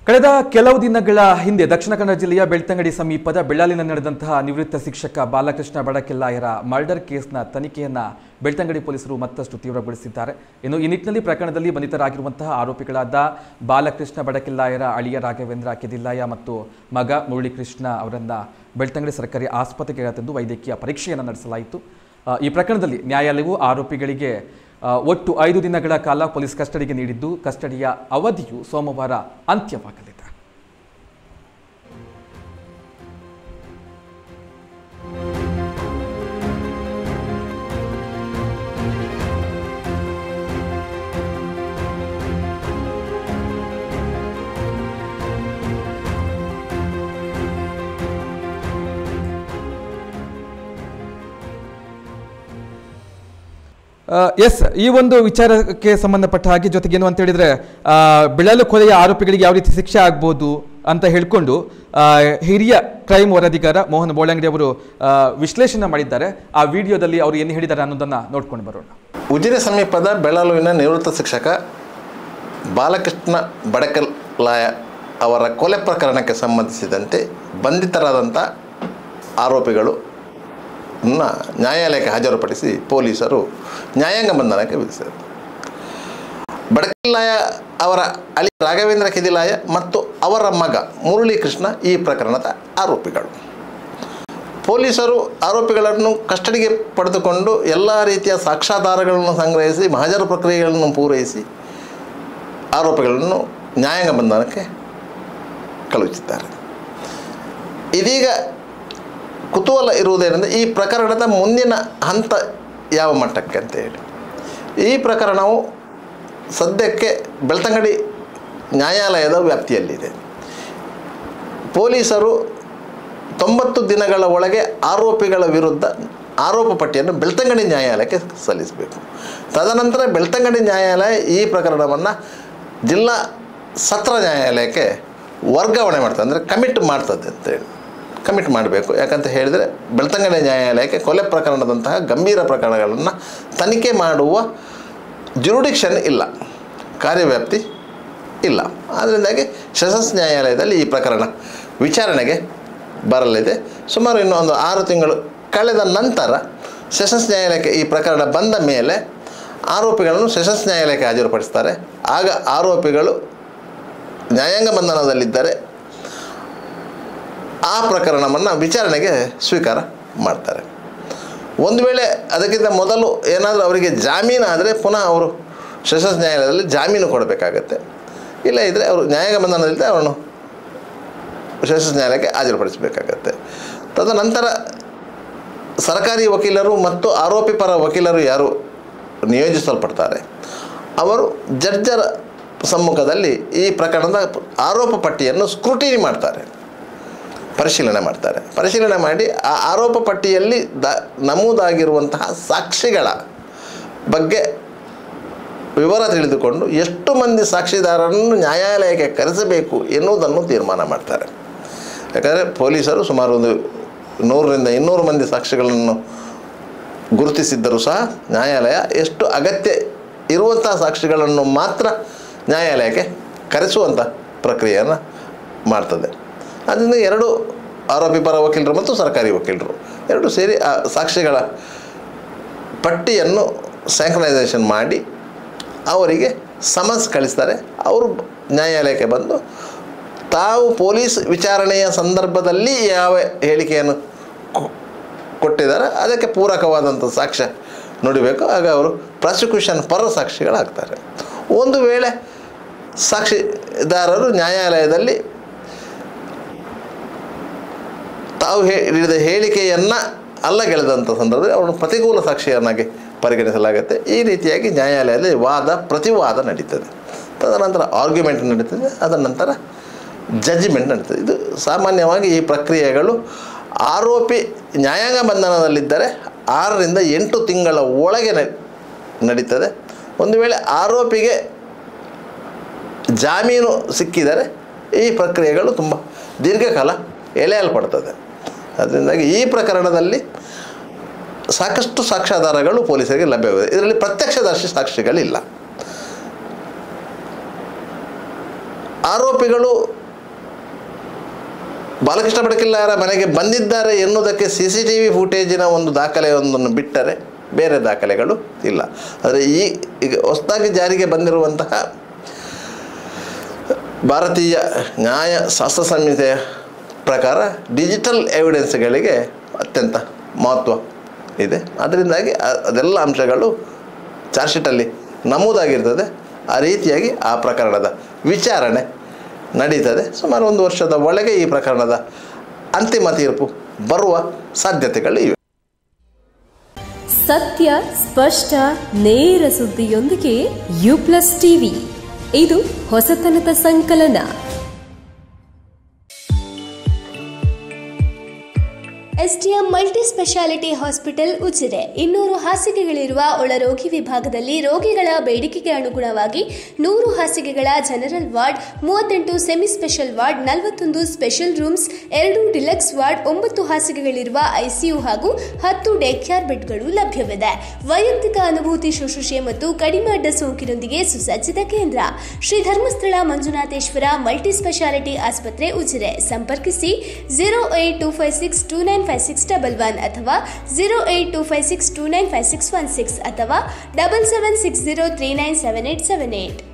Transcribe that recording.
ಕಳೆದ ಕೆಲವು ದಿನಗಳ ಹಿಂದೆ ದಕ್ಷಿಣ ಕನ್ನಡ ಜಿಲ್ಲೆಯ ಬೆಳ್ತಂಗಡಿ ಸಮೀಪದ ಬೆಳ್ಳಾಲಿನಲ್ಲಿ ನಡೆದಂತಹ ನಿವೃತ್ತ ಶಿಕ್ಷಕ ಬಾಲಕೃಷ್ಣ ಬಡಕೆಲ್ಲಾಯರ ಮರ್ಡರ್ ಕೇಸ್ನ ತನಿಖೆಯನ್ನ ಬೆಳ್ತಂಗಡಿ ಪೊಲೀಸರು ಮತ್ತಷ್ಟು ತೀವ್ರಗೊಳಿಸಿದ್ದಾರೆ. ಇನ್ನು ಈ ನಿಟ್ಟಿನಲ್ಲಿ ಪ್ರಕರಣದಲ್ಲಿ ಬಂಧಿತರಾಗಿರುವಂತಹ ಆರೋಪಿಗಳಾದ ಬಾಲಕೃಷ್ಣ ಬಡಕೆಲ್ಲಾಯರ ಅಳಿಯ ರಾಘವೇಂದ್ರ ಕೆದಿಲ್ಲಾಯ ಮತ್ತು ಮಗ ಮುರಳೀಕೃಷ್ಣ ಅವರನ್ನ ಬೆಳ್ತಂಗಡಿ ಸರ್ಕಾರಿ ಆಸ್ಪತ್ರೆಗೆ ತಂದು ವೈದ್ಯಕೀಯ ಪರೀಕ್ಷೆಯನ್ನು ನಡೆಸಲಾಯಿತು. ಈ ಪ್ರಕರಣದಲ್ಲಿ ನ್ಯಾಯಾಲಯವು ಆರೋಪಿಗಳಿಗೆ ಒಟ್ಟು 5 ದಿನಗಳ ಕಾಲ ಪೊಲೀಸ್ ಕಸ್ಟಡಿಗೆ ನೀಡಿದ್ದು, ಕಸ್ಟಡಿಯ ಅವಧಿಯು ಸೋಮವಾರ ಅಂತ್ಯವಾಗಲಿದೆ. ಎಸ್, ಈ ಒಂದು ವಿಚಾರಕ್ಕೆ ಸಂಬಂಧಪಟ್ಟ ಹಾಗೆ ಜೊತೆಗೆ ಏನು ಅಂತ ಹೇಳಿದ್ರೆ ಬೆಳ್ಳಾಲು ಕೊಲೆಯ ಆರೋಪಿಗಳಿಗೆ ಯಾವ ರೀತಿ ಶಿಕ್ಷೆ ಆಗ್ಬೋದು ಅಂತ ಹೇಳ್ಕೊಂಡು ಹಿರಿಯ ಕ್ರೈಮ್ ವರದಿಗಾರ ಮೋಹನ್ ಬೋಳಂಗಡಿ ಅವರು ವಿಶ್ಲೇಷಣೆ ಮಾಡಿದ್ದಾರೆ. ಆ ವಿಡಿಯೋದಲ್ಲಿ ಅವರು ಏನು ಹೇಳಿದ್ದಾರೆ ಅನ್ನೋದನ್ನ ನೋಡ್ಕೊಂಡು ಬರೋಣ. ಉಜಿರೆ ಸಮೀಪದ ಬೆಳ್ಳಾಲುವಿನ ನಿವೃತ್ತ ಶಿಕ್ಷಕ ಬಾಲಕೃಷ್ಣ ಬಡಕೆಲ್ಲಾಯ ಅವರ ಕೊಲೆ ಪ್ರಕರಣಕ್ಕೆ ಸಂಬಂಧಿಸಿದಂತೆ ಬಂಧಿತರಾದಂಥ ಆರೋಪಿಗಳು ನ್ಯಾಯಾಲಯಕ್ಕೆ ಹಾಜರುಪಡಿಸಿ ಪೊಲೀಸರು ನ್ಯಾಯಾಂಗ ಬಂಧನಕ್ಕೆ ವಿಧಿಸಿದರು. ಬಡಕೆಲ್ಲಾಯ ಅವರ ಅಳಿ ರಾಘವೇಂದ್ರ ಕೆದಿಲಾಯ ಮತ್ತು ಅವರ ಮಗ ಮುರಳೀಕೃಷ್ಣ ಈ ಪ್ರಕರಣದ ಆರೋಪಿಗಳು. ಪೊಲೀಸರು ಆರೋಪಿಗಳನ್ನು ಕಸ್ಟಡಿಗೆ ಪಡೆದುಕೊಂಡು ಎಲ್ಲ ರೀತಿಯ ಸಾಕ್ಷ್ಯಾಧಾರಗಳನ್ನು ಸಂಗ್ರಹಿಸಿ ಹಾಜರು ಪ್ರಕ್ರಿಯೆಗಳನ್ನು ಪೂರೈಸಿ ಆರೋಪಿಗಳನ್ನು ನ್ಯಾಯಾಂಗ ಬಂಧನಕ್ಕೆ ಕಳುಹಿಸಿದ್ದಾರೆ. ಇದೀಗ ಕುತೂಹಲ ಇರುವುದೇನೆಂದರೆ ಈ ಪ್ರಕರಣದ ಮುಂದಿನ ಹಂತ ಯಾವ ಮಟ್ಟಕ್ಕೆ ಅಂತ ಹೇಳಿ. ಈ ಪ್ರಕರಣವು ಸದ್ಯಕ್ಕೆ ಬೆಳ್ತಂಗಡಿ ನ್ಯಾಯಾಲಯದ ವ್ಯಾಪ್ತಿಯಲ್ಲಿದೆ. ಪೊಲೀಸರು 90 ದಿನಗಳ ಒಳಗೆ ಆರೋಪಿಗಳ ವಿರುದ್ಧ ಆರೋಪ ಪಟ್ಟಿಯನ್ನು ಬೆಳ್ತಂಗಡಿ ನ್ಯಾಯಾಲಯಕ್ಕೆ ಸಲ್ಲಿಸಬೇಕು. ತದನಂತರ ಬೆಳ್ತಂಗಡಿ ನ್ಯಾಯಾಲಯ ಈ ಪ್ರಕರಣವನ್ನು ಜಿಲ್ಲಾ ಸತ್ರ ನ್ಯಾಯಾಲಯಕ್ಕೆ ವರ್ಗಾವಣೆ ಮಾಡ್ತದೆ, ಅಂದರೆ ಕಮಿಟ್ ಮಾಡ್ತದೆ ಅಂತೇಳಿ ಕಮಿಟ್ ಮಾಡಬೇಕು. ಯಾಕಂತ ಹೇಳಿದರೆ ಬೆಳ್ತಂಗಡಿ ನ್ಯಾಯಾಲಯಕ್ಕೆ ಕೊಲೆ ಪ್ರಕರಣದಂತಹ ಗಂಭೀರ ಪ್ರಕರಣಗಳನ್ನು ತನಿಖೆ ಮಾಡುವ ಜುರಿಡಿಕ್ಷನ್ ಇಲ್ಲ, ಕಾರ್ಯವ್ಯಾಪ್ತಿ ಇಲ್ಲ. ಅದರಿಂದಾಗಿ ಸೆಷನ್ಸ್ ನ್ಯಾಯಾಲಯದಲ್ಲಿ ಈ ಪ್ರಕರಣ ವಿಚಾರಣೆಗೆ ಬರಲಿದೆ. ಸುಮಾರು ಇನ್ನೂ ಒಂದು 6 ತಿಂಗಳು ಕಳೆದ ನಂತರ ಸೆಷನ್ಸ್ ನ್ಯಾಯಾಲಯಕ್ಕೆ ಈ ಪ್ರಕರಣ ಬಂದ ಮೇಲೆ ಆರೋಪಿಗಳನ್ನು ಸೆಷನ್ಸ್ ನ್ಯಾಯಾಲಯಕ್ಕೆ ಹಾಜರುಪಡಿಸ್ತಾರೆ. ಆಗ ಆರೋಪಿಗಳು ನ್ಯಾಯಾಂಗ ಬಂಧನದಲ್ಲಿದ್ದರೆ ಆ ಪ್ರಕರಣವನ್ನು ವಿಚಾರಣೆಗೆ ಸ್ವೀಕಾರ ಮಾಡ್ತಾರೆ. ಒಂದು ವೇಳೆ ಅದಕ್ಕಿಂತ ಮೊದಲು ಏನಾದರೂ ಅವರಿಗೆ ಜಾಮೀನು ಆದರೆ ಪುನಃ ಅವರು ಸೆಷನ್ಸ್ ನ್ಯಾಯಾಲಯದಲ್ಲಿ ಜಾಮೀನು ಕೊಡಬೇಕಾಗತ್ತೆ. ಇಲ್ಲ ಇದ್ದರೆ ಅವರು ನ್ಯಾಯಾಂಗ ಬಂಧನದಲ್ಲಿದ್ದರೆ ಅವರನ್ನು ಸೆಷನ್ಸ್ ನ್ಯಾಯಾಲಯಕ್ಕೆ ಹಾಜರುಪಡಿಸಬೇಕಾಗತ್ತೆ. ತದನಂತರ ಸರ್ಕಾರಿ ವಕೀಲರು ಮತ್ತು ಆರೋಪಿ ಪರ ವಕೀಲರು ಯಾರು ನಿಯೋಜಿಸಲ್ಪಡ್ತಾರೆ ಅವರು ಜಡ್ಜರ ಸಮ್ಮುಖದಲ್ಲಿ ಈ ಪ್ರಕರಣದ ಆರೋಪ ಪಟ್ಟಿಯನ್ನು ಸ್ಕ್ರೂಟಿನಿ ಮಾಡ್ತಾರೆ, ಪರಿಶೀಲನೆ ಮಾಡ್ತಾರೆ. ಪರಿಶೀಲನೆ ಮಾಡಿ ಆ ಆರೋಪ ಪಟ್ಟಿಯಲ್ಲಿ ನಮೂದಾಗಿರುವಂತಹ ಸಾಕ್ಷಿಗಳ ಬಗ್ಗೆ ವಿವರ ತಿಳಿದುಕೊಂಡು ಎಷ್ಟು ಮಂದಿ ಸಾಕ್ಷಿದಾರರನ್ನು ನ್ಯಾಯಾಲಯಕ್ಕೆ ಕರೆಸಬೇಕು ಎನ್ನುವುದನ್ನು ತೀರ್ಮಾನ ಮಾಡ್ತಾರೆ. ಯಾಕಂದರೆ ಪೊಲೀಸರು ಸುಮಾರು ಒಂದು 100ರಿಂದ 200 ಮಂದಿ ಸಾಕ್ಷಿಗಳನ್ನು ಗುರುತಿಸಿದ್ದರೂ ಸಹ ನ್ಯಾಯಾಲಯ ಎಷ್ಟು ಅಗತ್ಯ ಇರುವಂತಹ ಸಾಕ್ಷಿಗಳನ್ನು ಮಾತ್ರ ನ್ಯಾಯಾಲಯಕ್ಕೆ ಕರೆಸುವಂಥ ಪ್ರಕ್ರಿಯೆಯನ್ನು ಮಾಡ್ತದೆ. ಅದರಿಂದ 2 ಆರೋಪಿ ಪರ ವಕೀಲರು ಮತ್ತು ಸರ್ಕಾರಿ ವಕೀಲರು ಎರಡು ಸೇರಿ ಆ ಸಾಕ್ಷಿಗಳ ಪಟ್ಟಿಯನ್ನು ಸ್ಯಾಂಕ್ರನೈಸೇಷನ್ ಮಾಡಿ ಅವರಿಗೆ ಸಮನ್ಸ್ ಕಳಿಸ್ತಾರೆ. ಅವರು ನ್ಯಾಯಾಲಯಕ್ಕೆ ಬಂದು ತಾವು ಪೊಲೀಸ್ ವಿಚಾರಣೆಯ ಸಂದರ್ಭದಲ್ಲಿ ಯಾವ ಹೇಳಿಕೆಯನ್ನು ಕೊಟ್ಟಿದ್ದಾರೆ ಅದಕ್ಕೆ ಪೂರಕವಾದಂಥ ಸಾಕ್ಷ್ಯ ನುಡಿಬೇಕು. ಆಗ ಅವರು ಪ್ರಾಸಿಕ್ಯೂಷನ್ ಪರ ಸಾಕ್ಷಿಗಳಾಗ್ತಾರೆ. ಒಂದು ವೇಳೆ ಸಾಕ್ಷಿದಾರರು ನ್ಯಾಯಾಲಯದಲ್ಲಿ ತಾವು ನೀಡಿದ ಹೇಳಿಕೆಯನ್ನು ಅಲ್ಲಗೆಳೆದಂಥ ಸಂದರ್ಭದಲ್ಲಿ ಅವರನ್ನು ಪ್ರತಿಕೂಲ ಸಾಕ್ಷಿಯನ್ನಾಗಿ ಪರಿಗಣಿಸಲಾಗುತ್ತೆ. ಈ ರೀತಿಯಾಗಿ ನ್ಯಾಯಾಲಯದಲ್ಲಿ ವಾದ ಪ್ರತಿವಾದ ನಡೀತದೆ. ತದನಂತರ ಆರ್ಗ್ಯುಮೆಂಟ್ ನಡೀತದೆ, ಅದರ ನಂತರ ಜಡ್ಜ್ಮೆಂಟ್ ನಡೀತದೆ. ಇದು ಸಾಮಾನ್ಯವಾಗಿ ಈ ಪ್ರಕ್ರಿಯೆಗಳು ಆರೋಪಿ ನ್ಯಾಯಾಂಗ ಬಂಧನದಲ್ಲಿದ್ದರೆ 6ರಿಂದ 8 ತಿಂಗಳ ಒಳಗೆ ನಡೀತದೆ. ಒಂದು ವೇಳೆ ಆರೋಪಿಗೆ ಜಾಮೀನು ಸಿಕ್ಕಿದರೆ ಈ ಪ್ರಕ್ರಿಯೆಗಳು ತುಂಬ ದೀರ್ಘಕಾಲ ಎಳೆಯಲ್ಪಡ್ತದೆ. ಅದರಿಂದಾಗಿ ಈ ಪ್ರಕರಣದಲ್ಲಿ ಸಾಕಷ್ಟು ಸಾಕ್ಷ್ಯಾಧಾರಗಳು ಪೊಲೀಸರಿಗೆ ಲಭ್ಯವಿದೆ. ಇದರಲ್ಲಿ ಪ್ರತ್ಯಕ್ಷದರ್ಶಿ ಸಾಕ್ಷಿಗಳಿಲ್ಲ. ಆರೋಪಿಗಳು ಬಾಲಕೃಷ್ಣ ಬಡಕಿಲ್ಲಾರ ಮನೆಗೆ ಬಂದಿದ್ದಾರೆ ಎನ್ನುವುದಕ್ಕೆ CCTV ಫುಟೇಜಿನ ಒಂದು ದಾಖಲೆಯೊಂದನ್ನು ಬಿಟ್ಟರೆ ಬೇರೆ ದಾಖಲೆಗಳು ಇಲ್ಲ. ಆದರೆ ಈಗ ಹೊಸದಾಗಿ ಜಾರಿಗೆ ಬಂದಿರುವಂತಹ ಭಾರತೀಯ ನ್ಯಾಯಶಾಸ್ತ್ರ ಸಂಹಿತೆಯ ಪ್ರಕಾರ ಡಿಜಿಟಲ್ ಎವಿಡೆನ್ಸ್ಗಳಿಗೆ ಅತ್ಯಂತ ಮಹತ್ವ ಇದೆ. ಅದರಿಂದಾಗಿ ಅದೆಲ್ಲ ಅಂಶಗಳು ಚಾರ್ಜ್ ಶೀಟಲ್ಲಿ ನಮೂದಾಗಿರ್ತದೆ. ಆ ರೀತಿಯಾಗಿ ಆ ಪ್ರಕರಣದ ವಿಚಾರಣೆ ನಡೀತದೆ. ಸುಮಾರು 1 ವರ್ಷದ ಒಳಗೆ ಈ ಪ್ರಕರಣದ ಅಂತಿಮ ತೀರ್ಪು ಬರುವ ಸಾಧ್ಯತೆಗಳು ಇವೆ. ಸತ್ಯ, ಸ್ಪಷ್ಟ, ನೇರ ಸುದ್ದಿಯೊಂದಿಗೆ U+ TV. ಇದು ಹೊಸತನದ ಸಂಕಲನ. STM multi speciality hospital Ujire 200 ಹಾಸಿಗೆಗಳಿರುವ ಒಳರೋಗಿ ವಿಭಾಗದಲ್ಲಿ ರೋಗಿಗಳ ಬೇಡಿಕೆಗೆ ಅನುಗುಣವಾಗಿ 100 ಹಾಸಿಗೆಗಳ general ward, 38 semi special ward, 41 special rooms, 2 deluxe ward, 9 ಹಾಸಿಗೆಗಳಿರುವ ICU ಹಾಗೂ 10 ಡೇ ಕೇರ್ ಬೆಡ್ಗಳು ಲಭ್ಯವಿದೆ. ವೈಯಕ್ತಿಕ ಅನುಭೂತಿ ಶುಶ್ರೂಷೆ ಮತ್ತು ಕಡಿಮೆ ಅಡ್ಡ ಸೋಂಕಿನೊಂದಿಗೆ ಸುಸಜ್ಜಿತ ಕೇಂದ್ರ. ಶ್ರೀ ಧರ್ಮಸ್ಥಳ ಮಂಜುನಾಥೇಶ್ವರ ಮಲ್ಟಿ ಸ್ಪೆಷಾಲಿಟಿ ಆಸ್ಪತ್ರೆ ಉಜಿರೆ. ಸಂಪರ್ಕಿಸಿ 08256295611 ಅಥವಾ 08256295616 ಅಥವಾ 7760397878.